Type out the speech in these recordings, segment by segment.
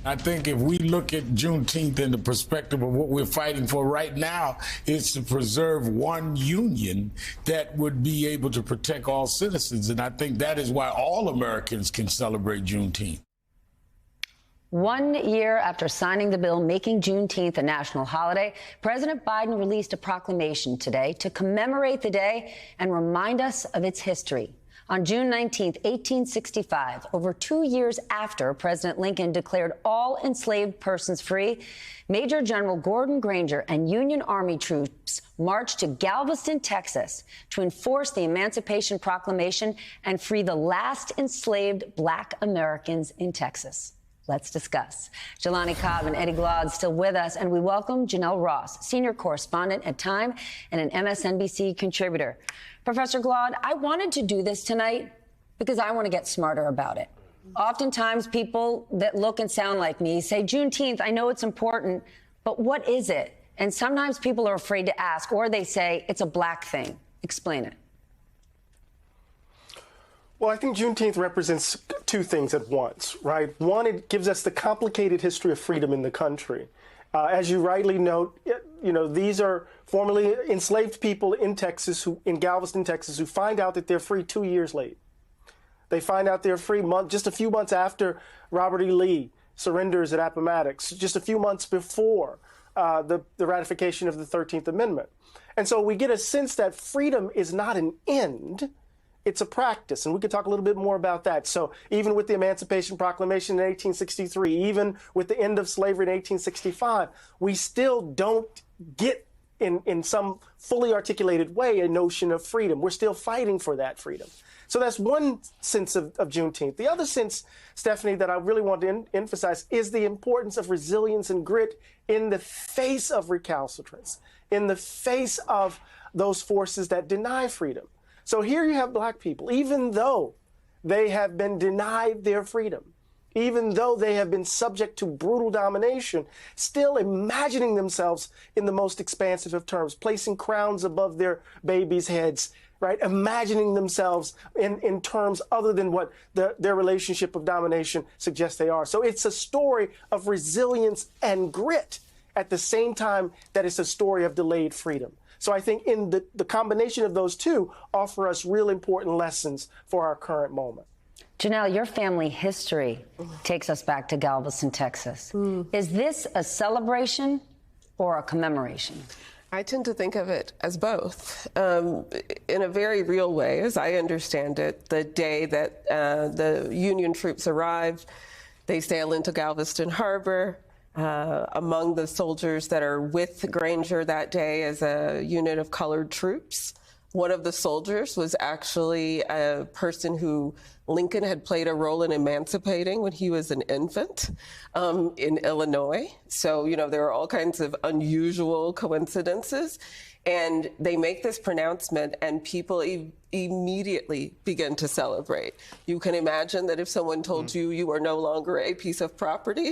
I think if we look at Juneteenth in the perspective of what we're fighting for right now, it's to preserve one union that would be able to protect all citizens. And I think that is why all Americans can celebrate Juneteenth. 1 year after signing the bill making Juneteenth a national holiday, President Biden released a proclamation today to commemorate the day and remind us of its history. On June 19, 1865, over 2 years after President Lincoln declared all enslaved persons free, Major General Gordon Granger and Union Army troops marched to Galveston, Texas, to enforce the Emancipation Proclamation and free the last enslaved Black Americans in Texas. Let's discuss. Jelani Cobb and Eddie Glaude still with us, and we welcome Janelle Ross, senior correspondent at Time and an MSNBC contributor. Professor Glaude, I wanted to do this tonight because I want to get smarter about it. Oftentimes, people that look and sound like me say, Juneteenth, I know it's important, but what is it? And sometimes people are afraid to ask, or they say it's a Black thing. Explain it. Well, I think Juneteenth represents two things at once, right? One, it gives us the complicated history of freedom in the country. As you rightly note, these are formerly enslaved people in Texas, in Galveston, Texas, who find out that they're free 2 years late. They find out they're free just a few months after Robert E. Lee surrenders at Appomattox, just a few months before the ratification of the 13th Amendment. And so we get a sense that freedom is not an end. It's a practice, and we could talk a little bit more about that. So even with the Emancipation Proclamation in 1863, even with the end of slavery in 1865, we still don't get in some fully articulated way a notion of freedom. We're still fighting for that freedom. So that's one sense of Juneteenth. The other sense, Stephanie, that I really want to emphasize is the importance of resilience and grit in the face of recalcitrance, in the face of those forces that deny freedom. So here you have Black people, even though they have been denied their freedom, even though they have been subject to brutal domination, still imagining themselves in the most expansive of terms, placing crowns above their babies' heads, right? Imagining themselves in terms other than what their relationship of domination suggests they are. So it's a story of resilience and grit at the same time that it's a story of delayed freedom. So I think in the combination of those two offer us real important lessons for our current moment. Janelle, your family history takes us back to Galveston, Texas. Is this a celebration or a commemoration? I tend to think of it as both. In a very real way, as I understand it, the day that the Union troops arrived, they sail into Galveston Harbor. Among the soldiers that are with Granger that day as a unit of colored troops, one of the soldiers was actually a person who Lincoln had played a role in emancipating when he was an infant in Illinois. So, there are all kinds of unusual coincidences. And they make this pronouncement and people immediately begin to celebrate. You can imagine that if someone told you you are no longer a piece of property,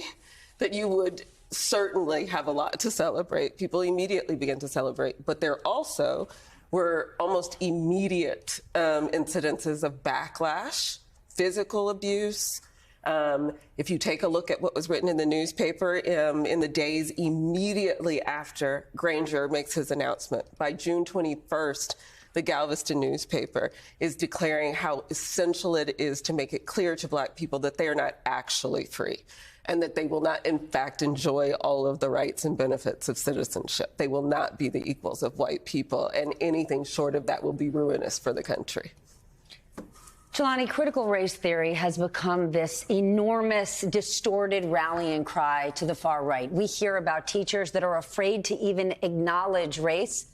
that you would certainly have a lot to celebrate. People immediately begin to celebrate. But there also were almost immediate incidences of backlash, physical abuse. If you take a look at what was written in the newspaper in the days immediately after Granger makes his announcement, by June 21st, the Galveston newspaper is declaring how essential it is to make it clear to Black people that they are not actually free and that they will not, in fact, enjoy all of the rights and benefits of citizenship. They will not be the equals of white people, and anything short of that will be ruinous for the country. Jelani, critical race theory has become this enormous, distorted rallying cry to the far right. We hear about teachers that are afraid to even acknowledge race.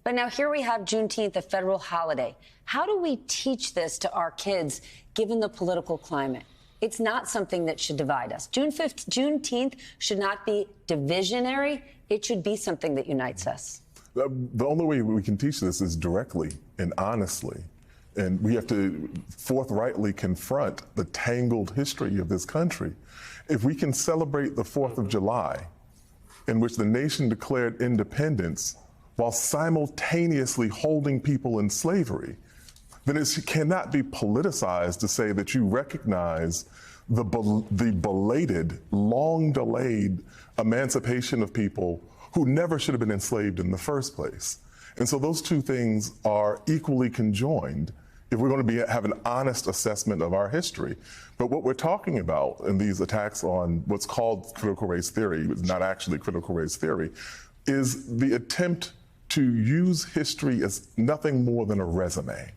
But now here we have Juneteenth, a federal holiday. How do we teach this to our kids, given the political climate? It's not something that should divide us. Juneteenth should not be divisionary. It should be something that unites us. The only way we can teach this is directly and honestly. And we have to forthrightly confront the tangled history of this country. If we can celebrate the 4th of July, in which the nation declared independence while simultaneously holding people in slavery, then it cannot be politicized to say that you recognize the belated, long delayed emancipation of people who never should have been enslaved in the first place. And so those two things are equally conjoined if we're going to have an honest assessment of our history. But what we're talking about in these attacks on what's called critical race theory, it's not actually critical race theory, is the attempt to use history as nothing more than a resume,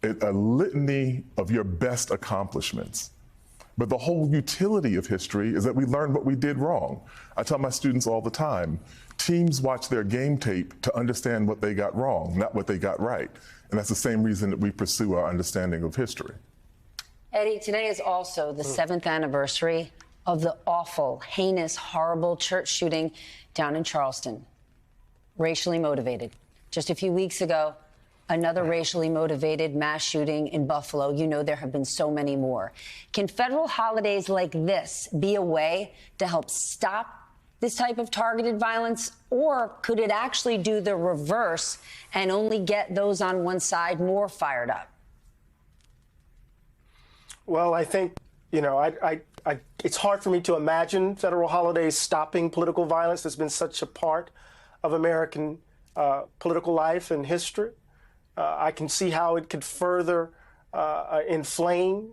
a litany of your best accomplishments. But the whole utility of history is that we learn what we did wrong. I tell my students all the time, teams watch their game tape to understand what they got wrong, not what they got right. And that's the same reason that we pursue our understanding of history. Eddie, today is also the 7th anniversary of the awful, heinous, horrible church shooting down in Charleston. Racially motivated. Just a few weeks ago, another racially motivated mass shooting in Buffalo. You know, there have been so many more. Can federal holidays like this be a way to help stop this type of targeted violence? Or could it actually do the reverse and only get those on one side more fired up? Well, I think, you know, it's hard for me to imagine federal holidays stopping political violence that's been such a part of American political life and history. I can see how it could further inflame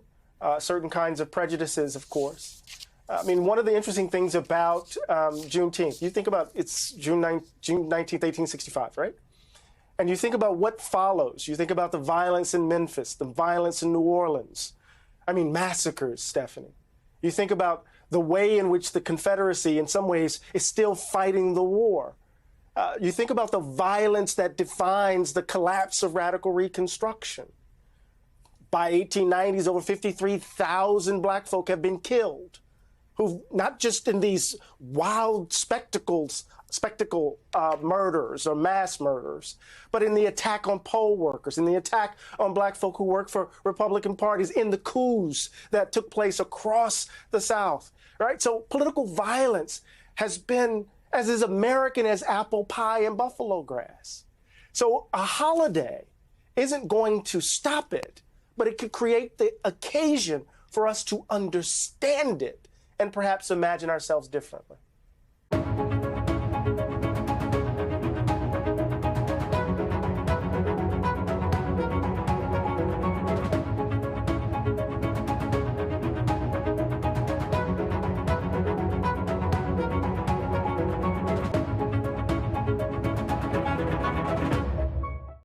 certain kinds of prejudices, of course. I mean, one of the interesting things about Juneteenth, you think about it's June 19th, 1865, right? And you think about what follows. You think about the violence in Memphis, the violence in New Orleans. I mean, massacres, Stephanie. You think about the way in which the Confederacy, in some ways, is still fighting the war. You think about the violence that defines the collapse of radical Reconstruction. By 1890s, over 53,000 black folk have been killed, who not just in these wild spectacle murders or mass murders, but in the attack on poll workers, in the attack on black folk who work for Republican parties, in the coups that took place across the South, right? So political violence has been as American as apple pie and buffalo grass. So a holiday isn't going to stop it, but it could create the occasion for us to understand it and perhaps imagine ourselves differently.